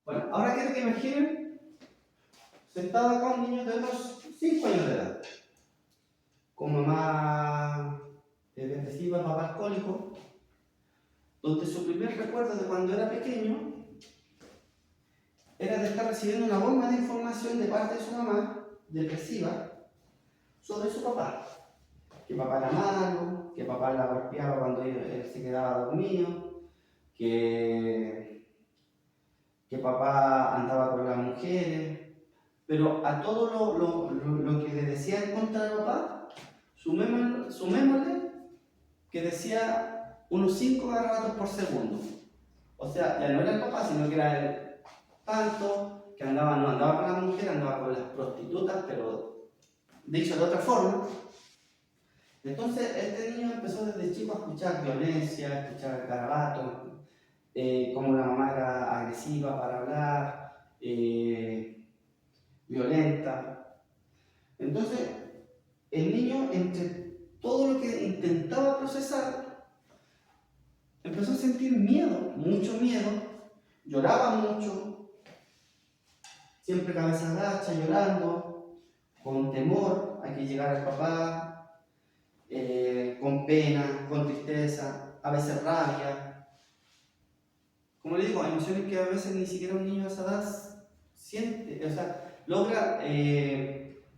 Bueno, ahora quiero que imaginen sentado acá un niño de unos 5 años de edad, con mamá depresiva, papá alcohólico, donde su primer recuerdo de cuando era pequeño era de estar recibiendo una bomba de información de parte de su mamá, depresiva, sobre su papá. Que papá era malo, que papá la golpeaba cuando él se quedaba dormido, que papá andaba con las mujeres, pero a todo lo que le decía en contra de papá, sumémosle que decía unos 5 garabatos por segundo. O sea, ya no era el papá, sino que era el tanto, que no andaba con las mujeres, andaba con las prostitutas, pero dicho de otra forma. Entonces, este niño empezó desde chico a escuchar violencia, a escuchar garabatos, como la mamá era agresiva para hablar, violenta. Entonces, el niño, entre todo lo que intentaba procesar, empezó a sentir miedo, mucho miedo, lloraba mucho, siempre cabeza agacha, llorando, con temor a que llegara el papá, con pena, con tristeza, a veces rabia. Como le digo, emociones que a veces ni siquiera un niño de esa edad siente, o sea, logra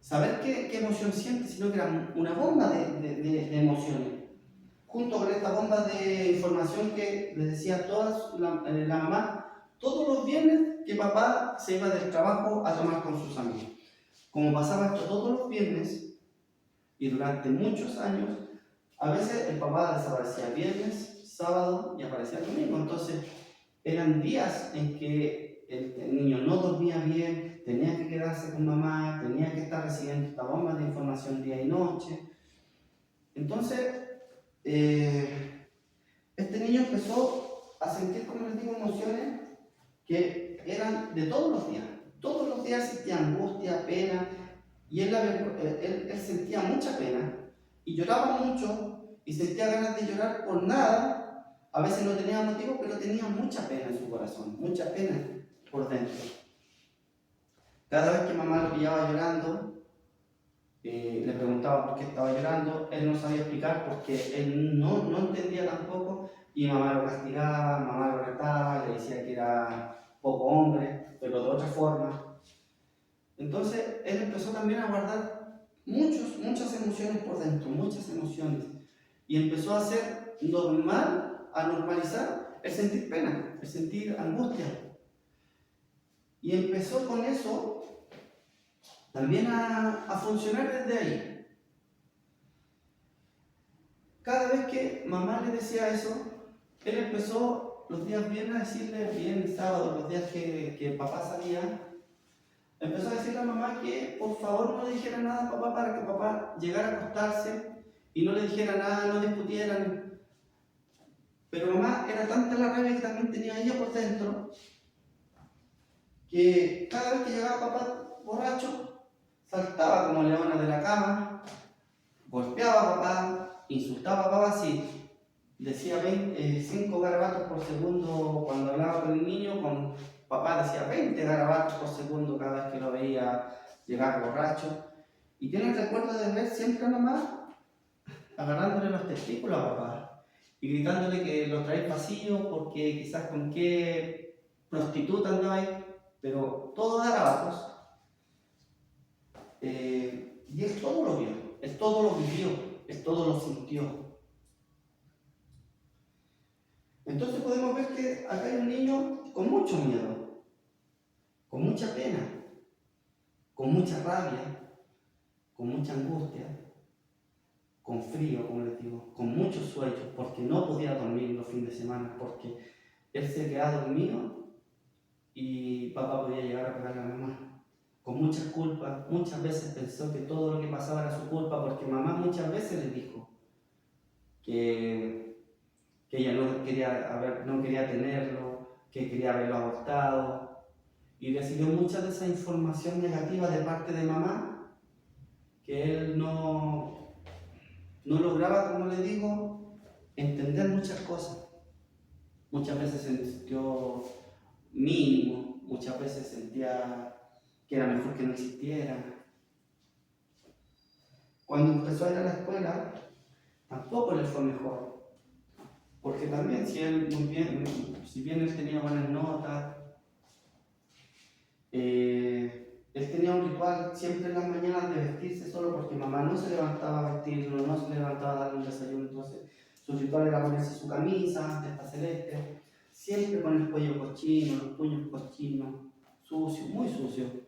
saber qué emoción siente, sino que era una bomba de emociones, junto con esta bomba de información que les decía la mamá, todos los viernes que papá se iba del trabajo a tomar con sus amigos. Como pasaba esto todos los viernes y durante muchos años, a veces el papá desaparecía viernes, sábado y aparecía el domingo. Entonces, eran días en que el niño no dormía bien, tenía que quedarse con mamá, tenía que estar recibiendo esta bomba de información día y noche. Entonces, este niño empezó a sentir, como les digo, emociones que eran de todos los días. Todos los días sentía angustia, pena, y él sentía mucha pena, y lloraba mucho, y sentía ganas de llorar por nada. A veces no tenía motivo, pero tenía mucha pena en su corazón, mucha pena por dentro. Cada vez que mamá lo pillaba llorando, le preguntaba por qué estaba llorando, él no sabía explicar porque él no entendía tampoco, y mamá lo castigaba, mamá lo retaba, le decía que era poco hombre, pero de otra forma. Entonces él empezó también a guardar muchas emociones por dentro, muchas emociones, y empezó a hacer a normalizar el sentir pena, el sentir angustia. Y empezó con eso también a funcionar desde ahí. Cada vez que mamá le decía eso, él empezó los días viernes a decirle, viernes, sábado, los días que papá salía, empezó a decirle a mamá que por favor no le dijera nada a papá para que papá llegara a acostarse y no le dijera nada, no discutieran. Pero mamá era tanta la rabia que también tenía ella por dentro, que cada vez que llegaba papá borracho, saltaba como leona de la cama, golpeaba a papá, insultaba a papá, sí, decía 5 garabatos por segundo cuando hablaba con el niño, con papá decía 20 garabatos por segundo cada vez que lo veía llegar borracho. Y tiene el recuerdo de ver siempre a mamá agarrándole los testículos a papá y gritándole que lo trae vacío porque quizás con qué prostituta andaba ahí, pero todos garabatos. Y él todo lo vio, él todo lo vivió, él todo lo sintió. Entonces podemos ver que acá hay un niño con mucho miedo, con mucha pena, con mucha rabia, con mucha angustia, con frío, como les digo, con muchos sueños, porque no podía dormir los fines de semana, porque él se quedaba dormido y papá podía llegar a pegarle a la mamá. Con muchas culpas, muchas veces pensó que todo lo que pasaba era su culpa, porque mamá muchas veces le dijo que ella no quería tenerlo, que quería haberlo abortado, y recibió mucha de esa información negativa de parte de mamá, que él no lograba, como le digo, entender muchas cosas. Muchas veces se sintió mínimo, muchas veces sentía que era mejor que no existiera. Cuando empezó a ir a la escuela, tampoco le fue mejor, porque también si bien él tenía buenas notas, él tenía un ritual siempre en las mañanas de vestirse solo porque mamá no se levantaba a vestirlo, no se levantaba a darle un desayuno, entonces su ritual era ponerse su camisa de esta celeste, siempre con el cuello cochino, los puños cochinos, sucio, muy sucio.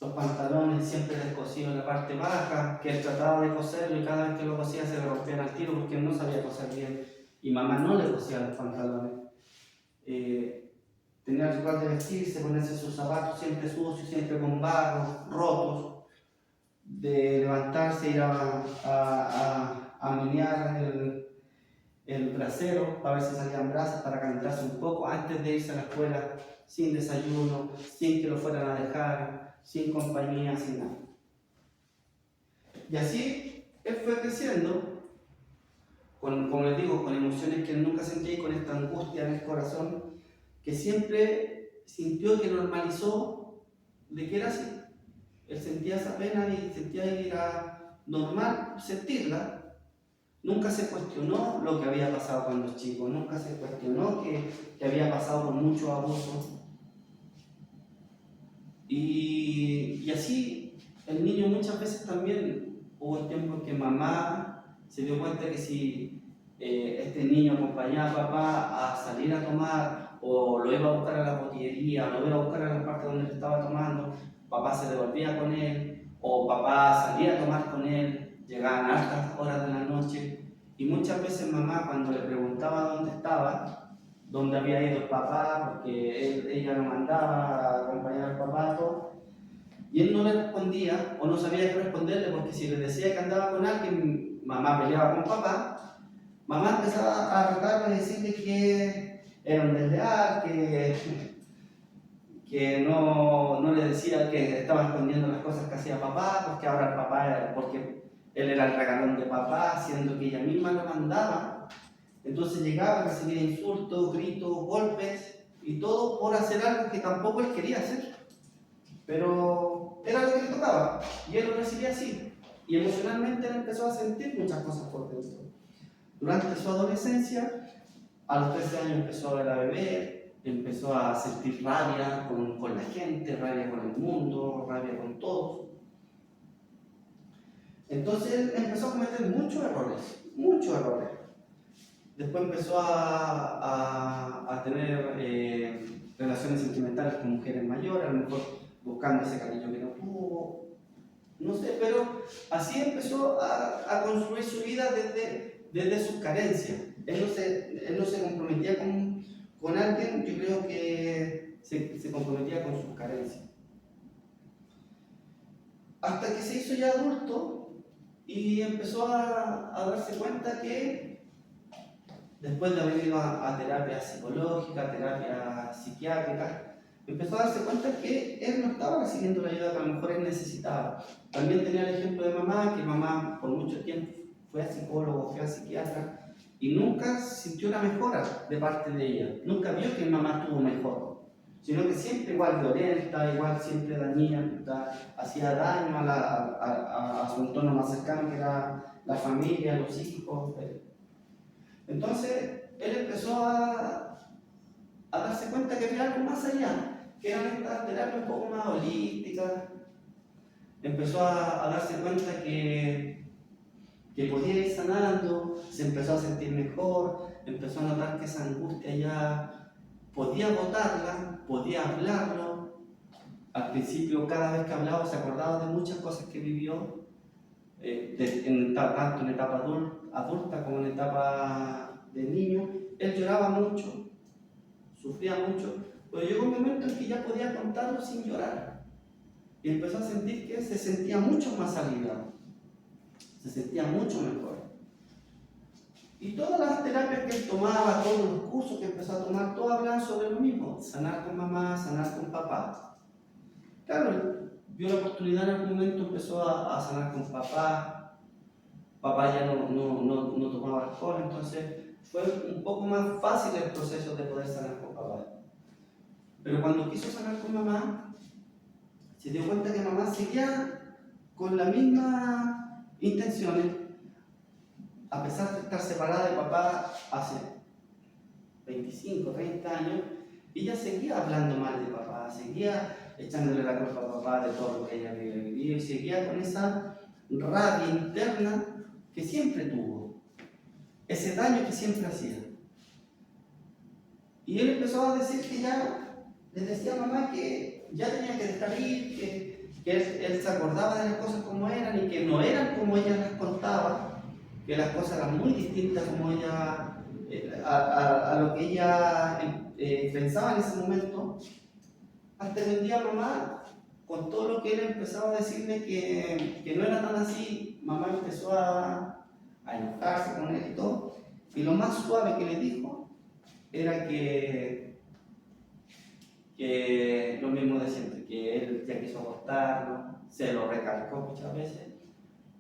Los pantalones siempre descosidos en la parte baja, que él trataba de coserlo y cada vez que lo cosía se le rompían al tiro porque él no sabía coser bien y mamá no le cosía los pantalones. Tenía el ritual de vestirse, ponerse sus zapatos siempre sucios, siempre con barro, rotos, de levantarse, ir a menear el brasero para ver si salían brasas, para calentarse un poco antes de irse a la escuela, sin desayuno, sin que lo fueran a dejar, sin compañía, sin nada. Y así él fue creciendo, como les digo, con emociones que él nunca sentía y con esta angustia en el corazón, que siempre sintió que normalizó de que era así. Él sentía esa pena y sentía que era normal sentirla. Nunca se cuestionó lo que había pasado cuando chico, nunca se cuestionó que había pasado por mucho abuso. Y así el niño muchas veces también hubo tiempos que mamá se dio cuenta que si este niño acompañaba a papá a salir a tomar o lo iba a buscar a la botillería, o lo iba a buscar a la parte donde él estaba tomando, papá se devolvía con él o papá salía a tomar con él, llegaban a altas horas de la noche y muchas veces mamá cuando le preguntaba dónde estaba, dónde había ido el papá, porque ella lo mandaba a acompañar al papá, todo, y él no le respondía o no sabía qué responderle porque si le decía que andaba con alguien, mamá peleaba con papá, mamá empezaba a retarle y decirle que era un desleal, que no le decía que estaba escondiendo las cosas que hacía papá, porque ahora el papá, porque él era el regalón de papá, siendo que ella misma lo mandaba. Entonces llegaba, recibía insultos, gritos, golpes y todo por hacer algo que tampoco él quería hacer. Pero era lo que le tocaba y él lo recibía así. Y emocionalmente él empezó a sentir muchas cosas por dentro. Durante su adolescencia, a los 13 años empezó a beber, empezó a sentir rabia con la gente, rabia con el mundo, rabia con todos. Entonces él empezó a cometer muchos errores, muchos errores. Después empezó a tener relaciones sentimentales con mujeres mayores, a lo mejor buscando ese cariño que no tuvo, no sé, pero así empezó a construir su vida desde sus carencias. Él no se comprometía con alguien, yo creo que se comprometía con sus carencias. Hasta que se hizo ya adulto y empezó a darse cuenta que después de haber ido a terapia psicológica, terapia psiquiátrica, empezó a darse cuenta que él no estaba recibiendo la ayuda que a lo mejor él necesitaba. También tenía el ejemplo de mamá, que mamá por mucho tiempo fue a psicólogo, fue a psiquiatra, y nunca sintió una mejora de parte de ella. Nunca vio que mamá estuvo mejor, sino que siempre igual violenta, igual siempre dañina, hacía daño a su entorno más cercano, que era la familia, los hijos. Entonces, él empezó a darse cuenta que había algo más allá, que eran estas terapias un poco más holísticas. Empezó a darse cuenta que podía ir sanando, se empezó a sentir mejor, empezó a notar que esa angustia ya podía botarla, podía hablarlo. Al principio, cada vez que hablaba, se acordaba de muchas cosas que vivió, tanto en etapa adulta como en etapa de niño. Él lloraba mucho, sufría mucho, pero llegó un momento en que ya podía contarlo sin llorar. Y empezó a sentir que se sentía mucho más aliviado, se sentía mucho mejor. Y todas las terapias que él tomaba, todos los cursos que empezó a tomar, todos hablaban sobre lo mismo: sanar con mamá, sanar con papá. Claro, vio la oportunidad en algún momento, empezó a sanar con papá. Papá ya no tomaba alcohol, entonces fue un poco más fácil el proceso de poder sanar con Pero cuando quiso sanar con mamá, se dio cuenta que mamá seguía con las mismas intenciones, a pesar de estar separada de papá hace 25, 30 años, ella seguía hablando mal de papá, seguía echándole la culpa a papá de todo lo que ella había vivido y seguía con esa rabia interna que siempre tuvo, ese daño que siempre hacía. Y él empezó a decir que ya, le decía a mamá que ya tenía que dejar ir, que él se acordaba de las cosas como eran y que no eran como ella las contaba, que las cosas eran muy distintas como ella, a lo que ella pensaba en ese momento. Hasta que un día mamá, con todo lo que él empezaba a decirle que no era tan así, mamá empezó a enojarse con él y todo. Y lo más suave que le dijo era que lo mismo de siempre, que él ya quiso acostarlo, se lo recalcó muchas veces.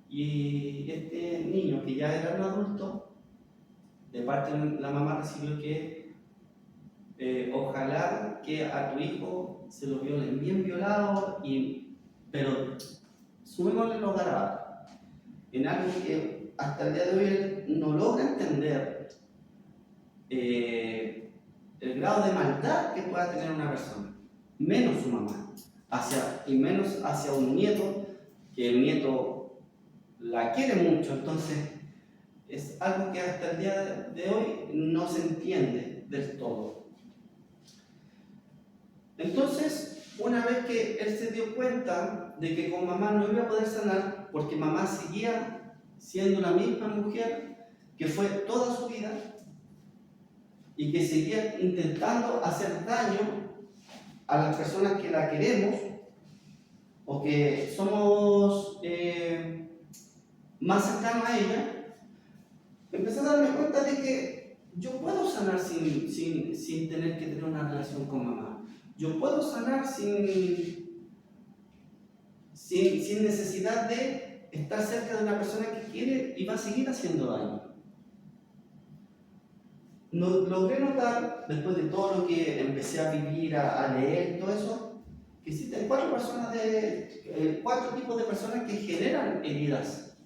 Y este niño, que ya era un adulto, de parte de la mamá recibió que ojalá que a tu hijo se lo violen bien violado, pero subémosle los garabatos en algo que hasta el día de hoy él no logra entender el grado de maldad que pueda tener una persona, menos su mamá, y menos hacia un nieto, que el nieto la quiere mucho. Entonces es algo que hasta el día de hoy no se entiende del todo. Entonces, una vez que él se dio cuenta de que con mamá no iba a poder sanar, porque mamá seguía siendo la misma mujer que fue toda su vida y que seguía intentando hacer daño a las personas que la queremos o que somos más cercanos a ella, empecé a darme cuenta de que yo puedo sanar sin tener que tener una relación con mamá. Yo puedo sanar sin necesidad de estar cerca de una persona que quiere y va a seguir haciendo daño. Logré notar, después de todo lo que empecé a vivir, a leer y todo eso, que existen cuatro tipos de personas que generan heridas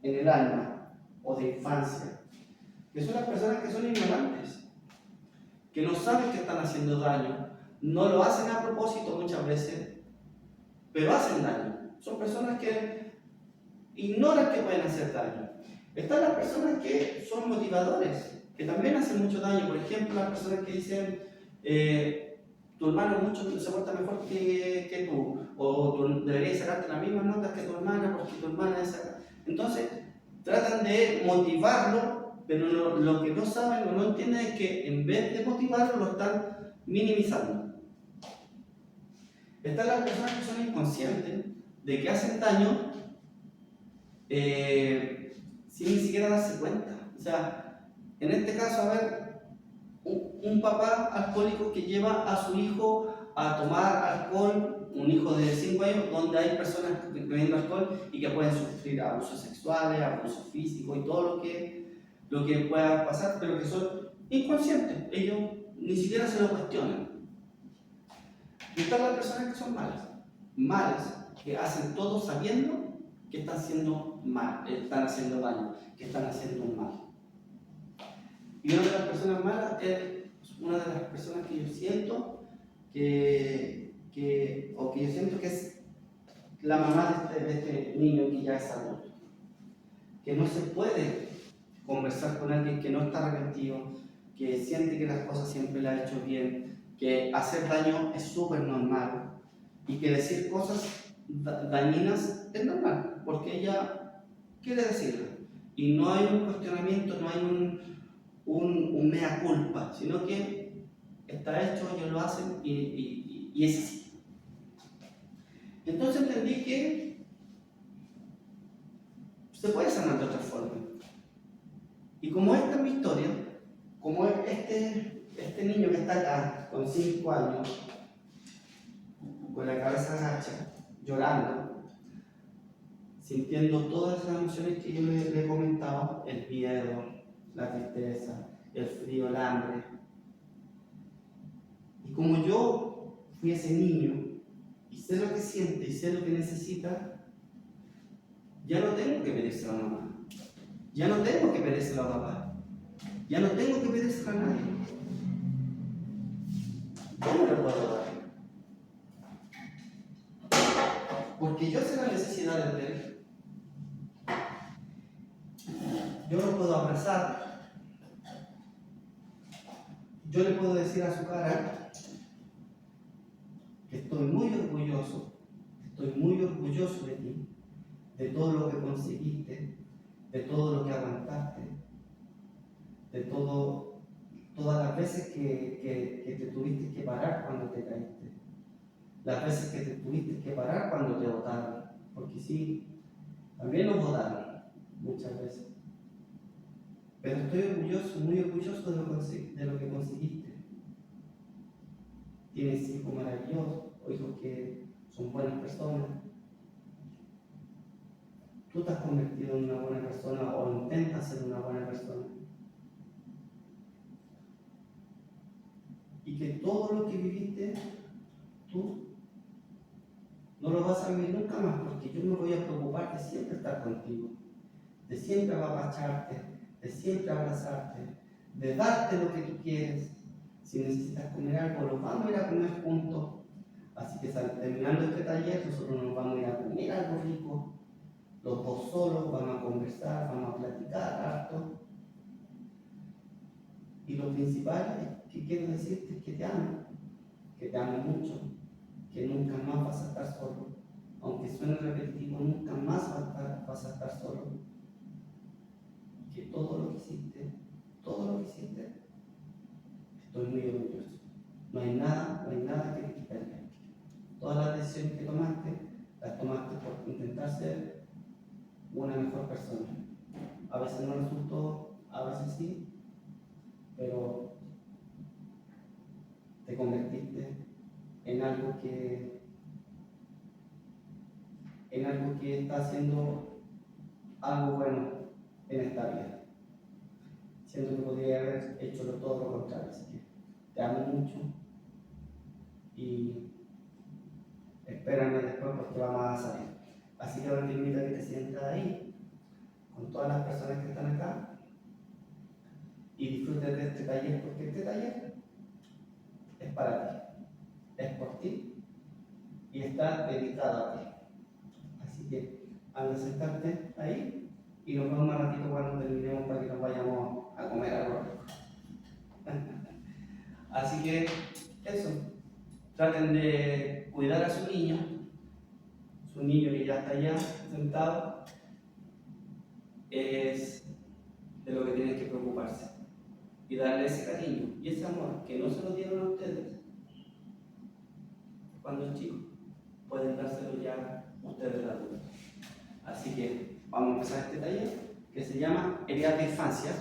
en el alma o de infancia, que son las personas que son ignorantes, que no saben que están haciendo daño, no lo hacen a propósito muchas veces, pero hacen daño. Son personas que ignoran que pueden hacer daño. Están las personas que son motivadores, que también hacen mucho daño. Por ejemplo, las personas que dicen tu hermano se porta mejor que tú, o tú deberías sacarte las mismas notas que tu hermana porque tu hermana es acá. Entonces tratan de motivarlo, pero lo que no saben o no entienden es que en vez de motivarlo lo están minimizando. Están las personas que son inconscientes de que hacen daño sin ni siquiera darse cuenta. O sea, en este caso, a ver, un papá alcohólico que lleva a su hijo a tomar alcohol, un hijo de 5 años, donde hay personas bebiendo alcohol y que pueden sufrir abusos sexuales, abusos físicos y todo lo que pueda pasar, pero que son inconscientes, ellos ni siquiera se lo cuestionan. Y están las personas que son malas, que hacen todo sabiendo que están haciendo mal, están haciendo daño, que están haciendo un mal. Y una de las personas malas es una de las personas que yo siento que es la mamá de este niño que ya es adulto. Que no se puede conversar con alguien que no está arrepentido, que siente que las cosas siempre le ha hecho bien, que hacer daño es súper normal y que decir cosas dañinas es normal, porque ella quiere decirlo. Y no hay un cuestionamiento, no hay un mea culpa, sino que está hecho, ellos lo hacen y es así. Entonces entendí que se puede sanar de otra forma. Y como esta es mi historia, como este niño que está acá, con 5 años, con la cabeza agacha, llorando, sintiendo todas esas emociones que yo le he comentado, el miedo, la tristeza, el frío, el hambre. Y como yo fui ese niño y sé lo que siente y sé lo que necesita, ya no tengo que pedírselo a mamá, ya no tengo que pedírselo a papá, ya no tengo que pedírselo a nadie. Yo no le puedo dar, porque yo sé las necesidades de él. Yo lo puedo abrazar, yo le puedo decir a su cara que estoy muy orgulloso de ti, de todo lo que conseguiste, de todo lo que aguantaste, de todas las veces que te tuviste que parar cuando te caíste, las veces que te tuviste que parar cuando te botaron, porque sí, también nos botaron muchas veces. Pero estoy orgulloso, muy orgulloso de lo que conseguiste. Tienes hijos maravillosos, o hijos que son buenas personas. Tú te has convertido en una buena persona o intentas ser una buena persona. Y que todo lo que viviste, tú no lo vas a vivir nunca más, porque yo me voy a preocupar de siempre estar contigo, de siempre apapacharte, de siempre abrazarte, de darte lo que tú quieres. Si necesitas comer algo, lo vamos a ir a comer juntos. Así que terminando este taller, nosotros nos vamos a ir a comer algo rico, los dos solos, vamos a conversar, vamos a platicar harto. Y lo principal que quiero decirte es que te amo mucho, que nunca más vas a estar solo. Aunque suene repetitivo, nunca más vas a estar solo. Que todo lo que hiciste, estoy muy orgulloso. No hay nada que te quitaría. Todas las decisiones que tomaste, las tomaste por intentar ser una mejor persona. A veces no resultó, a veces sí, pero te convertiste en algo que está haciendo algo bueno en esta vida. Siento que podría haber hecho todo lo contrario, así que te amo mucho y espérame después porque vamos a salir. Así que ahora te invito a que te sientas ahí con todas las personas que están acá y disfrutes de este taller, porque este taller es para ti, es por ti y está dedicado a ti. Así que anda a sentarte ahí y nos vemos más ratito cuando terminemos para que nos vayamos a comer algo rico. Así que eso, traten de cuidar a su niño que ya está allá sentado, es de lo que tienen que preocuparse y darle ese cariño y ese amor que no se lo dieron a ustedes cuando es chico, pueden dárselo ya ustedes adultos. Así que vamos a empezar este taller que se llama Heridas de Infancia.